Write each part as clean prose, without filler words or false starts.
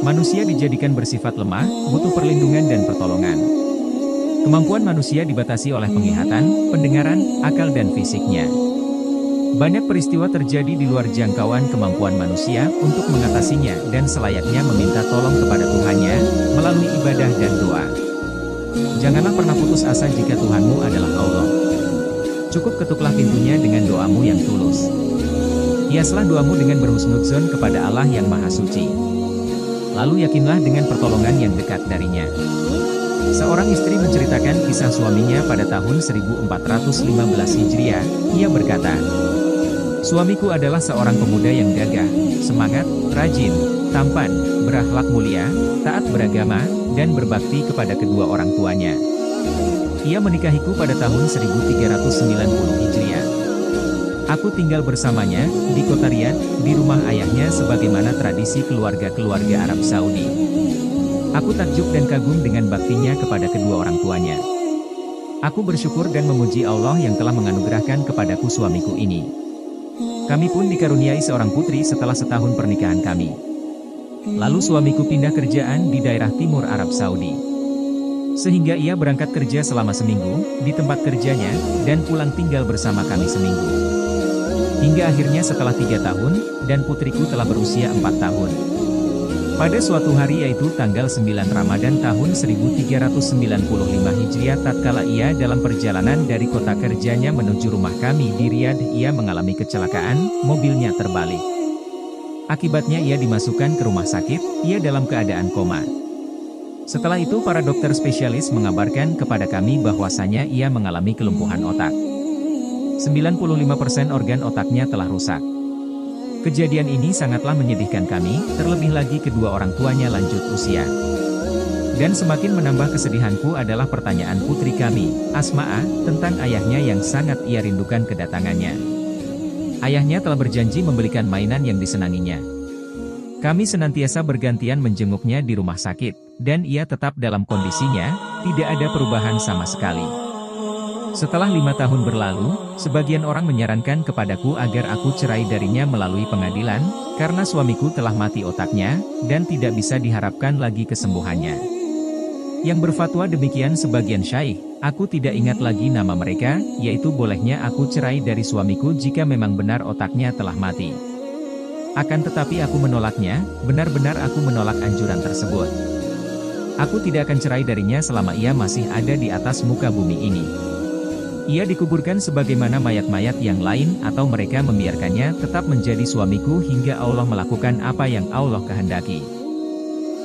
Manusia dijadikan bersifat lemah, butuh perlindungan dan pertolongan. Kemampuan manusia dibatasi oleh penglihatan, pendengaran, akal dan fisiknya. Banyak peristiwa terjadi di luar jangkauan kemampuan manusia untuk mengatasinya dan selayaknya meminta tolong kepada Tuhannya, melalui ibadah dan doa. Janganlah pernah putus asa jika Tuhanmu adalah Allah. Cukup ketuklah pintunya dengan doamu yang tulus. Hiaslah doamu dengan berhusnudzon kepada Allah yang Maha Suci. Lalu yakinlah dengan pertolongan yang dekat darinya. Seorang istri menceritakan kisah suaminya pada tahun 1415 Hijriah. Ia berkata, "Suamiku adalah seorang pemuda yang gagah, semangat, rajin, tampan, berakhlak mulia, taat beragama, dan berbakti kepada kedua orang tuanya. Ia menikahiku pada tahun 1390 Hijriah. Aku tinggal bersamanya, di kota Riyadh, di rumah ayahnya sebagaimana tradisi keluarga-keluarga Arab Saudi. Aku takjub dan kagum dengan baktinya kepada kedua orang tuanya. Aku bersyukur dan memuji Allah yang telah menganugerahkan kepadaku suamiku ini. Kami pun dikaruniai seorang putri setelah setahun pernikahan kami. Lalu suamiku pindah kerjaan di daerah timur Arab Saudi. Sehingga ia berangkat kerja selama seminggu, di tempat kerjanya, dan pulang tinggal bersama kami seminggu. Hingga akhirnya setelah 3 tahun, dan putriku telah berusia 4 tahun. Pada suatu hari yaitu tanggal 9 Ramadan tahun 1395 Hijriah tatkala ia dalam perjalanan dari kota kerjanya menuju rumah kami di Riyadh ia mengalami kecelakaan, mobilnya terbalik. Akibatnya ia dimasukkan ke rumah sakit, ia dalam keadaan koma. Setelah itu para dokter spesialis mengabarkan kepada kami bahwasanya ia mengalami kelumpuhan otak. 95% organ otaknya telah rusak. Kejadian ini sangatlah menyedihkan kami, terlebih lagi kedua orang tuanya lanjut usia. Dan semakin menambah kesedihanku adalah pertanyaan putri kami, Asma'a, tentang ayahnya yang sangat ia rindukan kedatangannya. Ayahnya telah berjanji membelikan mainan yang disenanginya. Kami senantiasa bergantian menjenguknya di rumah sakit, dan ia tetap dalam kondisinya, tidak ada perubahan sama sekali. Setelah 5 tahun berlalu, sebagian orang menyarankan kepadaku agar aku cerai darinya melalui pengadilan, karena suamiku telah mati otaknya, dan tidak bisa diharapkan lagi kesembuhannya. Yang berfatwa demikian sebagian syaikh, aku tidak ingat lagi nama mereka, yaitu bolehnya aku cerai dari suamiku jika memang benar otaknya telah mati. Akan tetapi aku menolaknya, benar-benar aku menolak anjuran tersebut. Aku tidak akan cerai darinya selama ia masih ada di atas muka bumi ini. Ia dikuburkan sebagaimana mayat-mayat yang lain atau mereka membiarkannya tetap menjadi suamiku hingga Allah melakukan apa yang Allah kehendaki.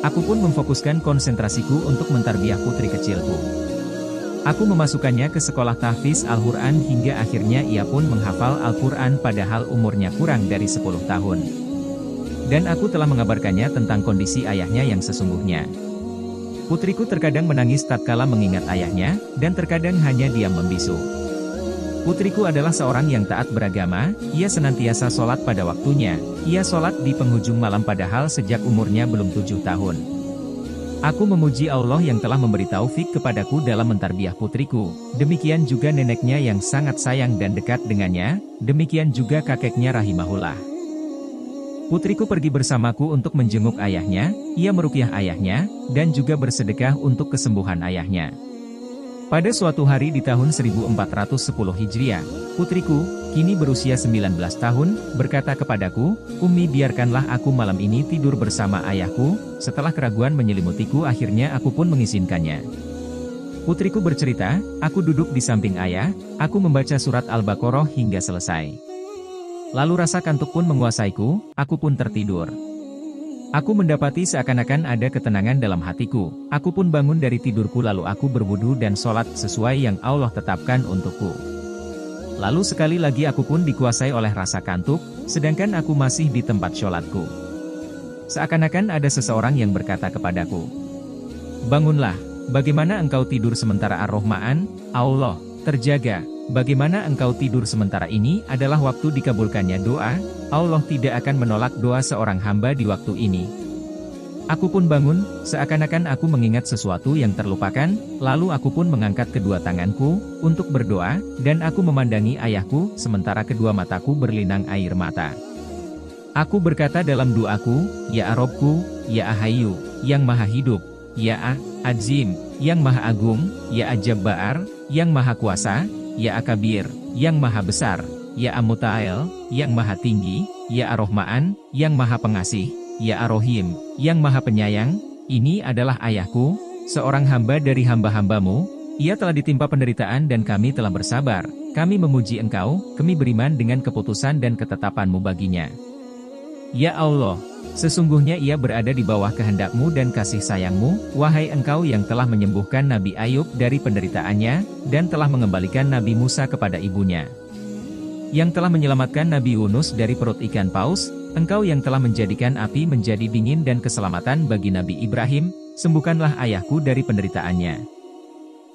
Aku pun memfokuskan konsentrasiku untuk mentarbiyah putri kecilku. Aku memasukkannya ke sekolah tahfiz Al-Quran hingga akhirnya ia pun menghafal Al-Quran padahal umurnya kurang dari 10 tahun. Dan aku telah mengabarkannya tentang kondisi ayahnya yang sesungguhnya. Putriku terkadang menangis tatkala mengingat ayahnya, dan terkadang hanya diam membisu. Putriku adalah seorang yang taat beragama, ia senantiasa sholat pada waktunya, ia sholat di penghujung malam padahal sejak umurnya belum 7 tahun. Aku memuji Allah yang telah memberi taufik kepadaku dalam mentarbiyah putriku, demikian juga neneknya yang sangat sayang dan dekat dengannya, demikian juga kakeknya rahimahullah. Putriku pergi bersamaku untuk menjenguk ayahnya, ia meruqyah ayahnya, dan juga bersedekah untuk kesembuhan ayahnya. Pada suatu hari di tahun 1410 Hijriah, putriku, kini berusia 19 tahun, berkata kepadaku, "Ummi, biarkanlah aku malam ini tidur bersama ayahku." Setelah keraguan menyelimutiku akhirnya aku pun mengizinkannya. Putriku bercerita, "Aku duduk di samping ayah, aku membaca surat Al-Baqarah hingga selesai. Lalu rasa kantuk pun menguasaiku, aku pun tertidur. Aku mendapati seakan-akan ada ketenangan dalam hatiku, aku pun bangun dari tidurku lalu aku berwudu dan sholat sesuai yang Allah tetapkan untukku. Lalu sekali lagi aku pun dikuasai oleh rasa kantuk, sedangkan aku masih di tempat sholatku. Seakan-akan ada seseorang yang berkata kepadaku, 'Bangunlah, bagaimana engkau tidur sementara Ar-Rahman, Allah, terjaga. Bagaimana engkau tidur sementara ini adalah waktu dikabulkannya doa, Allah tidak akan menolak doa seorang hamba di waktu ini.' Aku pun bangun, seakan-akan aku mengingat sesuatu yang terlupakan, lalu aku pun mengangkat kedua tanganku, untuk berdoa, dan aku memandangi ayahku, sementara kedua mataku berlinang air mata. Aku berkata dalam doaku, 'Ya Rabbku, ya Ahayu, yang maha hidup, ya Azim, yang maha agung, ya Ajabbar, yang maha kuasa, ya Akabir, yang maha besar, ya Amutail, yang maha tinggi, ya Ar-Rahman, yang maha pengasih, ya Ar-Rahim, yang maha penyayang. Ini adalah ayahku, seorang hamba dari hamba-hambamu. Ia telah ditimpa penderitaan dan kami telah bersabar. Kami memuji Engkau, kami beriman dengan keputusan dan ketetapan-Mu baginya. Ya Allah, sesungguhnya ia berada di bawah kehendak-Mu dan kasih sayang-Mu, wahai Engkau yang telah menyembuhkan Nabi Ayub dari penderitaannya, dan telah mengembalikan Nabi Musa kepada ibunya. Yang telah menyelamatkan Nabi Yunus dari perut ikan paus, Engkau yang telah menjadikan api menjadi dingin dan keselamatan bagi Nabi Ibrahim, sembuhkanlah ayahku dari penderitaannya.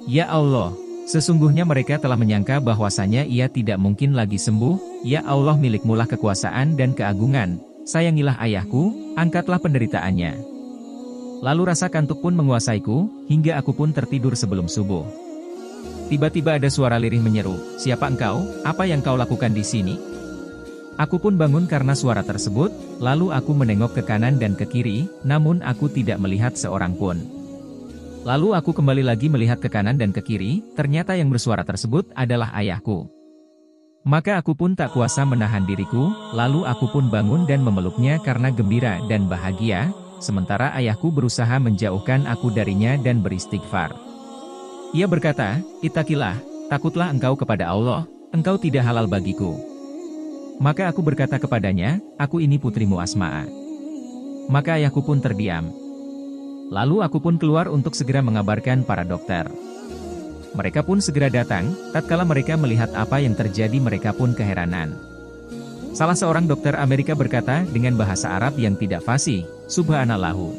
Ya Allah, sesungguhnya mereka telah menyangka bahwasanya ia tidak mungkin lagi sembuh. Ya Allah, milik-Mu lah kekuasaan dan keagungan. Sayangilah ayahku, angkatlah penderitaannya. Lalu rasa kantuk pun menguasaiku, hingga aku pun tertidur sebelum subuh. Tiba-tiba ada suara lirih menyeru, "Siapa engkau? Apa yang kau lakukan di sini?" Aku pun bangun karena suara tersebut, lalu aku menengok ke kanan dan ke kiri, namun aku tidak melihat seorang pun. Lalu aku kembali lagi melihat ke kanan dan ke kiri, ternyata yang bersuara tersebut adalah ayahku. Maka aku pun tak kuasa menahan diriku, lalu aku pun bangun dan memeluknya karena gembira dan bahagia, sementara ayahku berusaha menjauhkan aku darinya dan beristighfar. Ia berkata, "Ittaqilah, takutlah engkau kepada Allah, engkau tidak halal bagiku." Maka aku berkata kepadanya, "Aku ini putrimu Asma'a." Maka ayahku pun terdiam. Lalu aku pun keluar untuk segera mengabarkan para dokter. Mereka pun segera datang, tatkala mereka melihat apa yang terjadi mereka pun keheranan. Salah seorang dokter Amerika berkata dengan bahasa Arab yang tidak fasih, "Subhanallahu."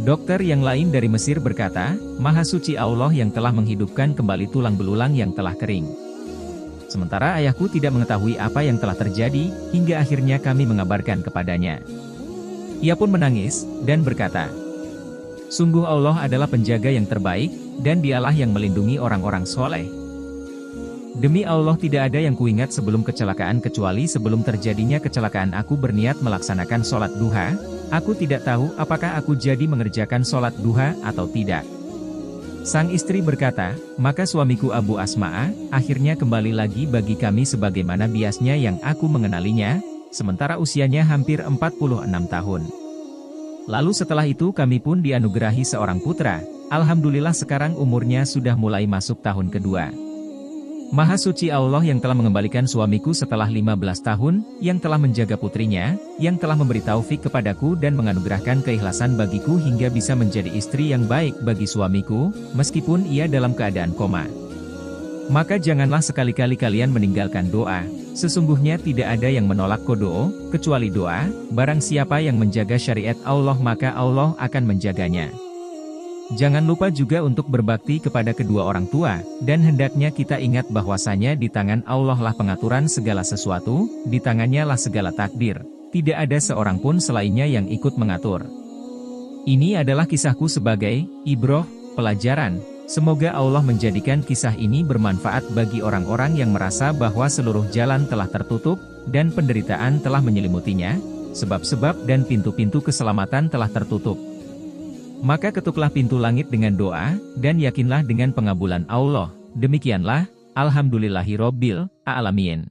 Dokter yang lain dari Mesir berkata, "Maha suci Allah yang telah menghidupkan kembali tulang belulang yang telah kering." Sementara ayahku tidak mengetahui apa yang telah terjadi, hingga akhirnya kami mengabarkan kepadanya. Ia pun menangis, dan berkata, "Sungguh Allah adalah penjaga yang terbaik, dan Dialah yang melindungi orang-orang soleh. Demi Allah tidak ada yang kuingat sebelum kecelakaan kecuali sebelum terjadinya kecelakaan aku berniat melaksanakan sholat duha, aku tidak tahu apakah aku jadi mengerjakan sholat duha atau tidak." Sang istri berkata, "Maka suamiku Abu Asma'a, akhirnya kembali lagi bagi kami sebagaimana biasnya yang aku mengenalinya, sementara usianya hampir 46 tahun. Lalu setelah itu kami pun dianugerahi seorang putra, alhamdulillah sekarang umurnya sudah mulai masuk tahun kedua. Maha suci Allah yang telah mengembalikan suamiku setelah 15 tahun, yang telah menjaga putrinya, yang telah memberi taufik kepadaku dan menganugerahkan keikhlasan bagiku hingga bisa menjadi istri yang baik bagi suamiku, meskipun ia dalam keadaan koma. Maka janganlah sekali-kali kalian meninggalkan doa, sesungguhnya tidak ada yang menolak qodho, kecuali doa, barang siapa yang menjaga syariat Allah maka Allah akan menjaganya. Jangan lupa juga untuk berbakti kepada kedua orang tua, dan hendaknya kita ingat bahwasanya di tangan Allah lah pengaturan segala sesuatu, di tangannya lah segala takdir, tidak ada seorang pun selainnya yang ikut mengatur. Ini adalah kisahku sebagai ibroh, pelajaran. Semoga Allah menjadikan kisah ini bermanfaat bagi orang-orang yang merasa bahwa seluruh jalan telah tertutup, dan penderitaan telah menyelimutinya, sebab-sebab dan pintu-pintu keselamatan telah tertutup. Maka ketuklah pintu langit dengan doa, dan yakinlah dengan pengabulan Allah. Demikianlah, alhamdulillahirobbil a'alamin.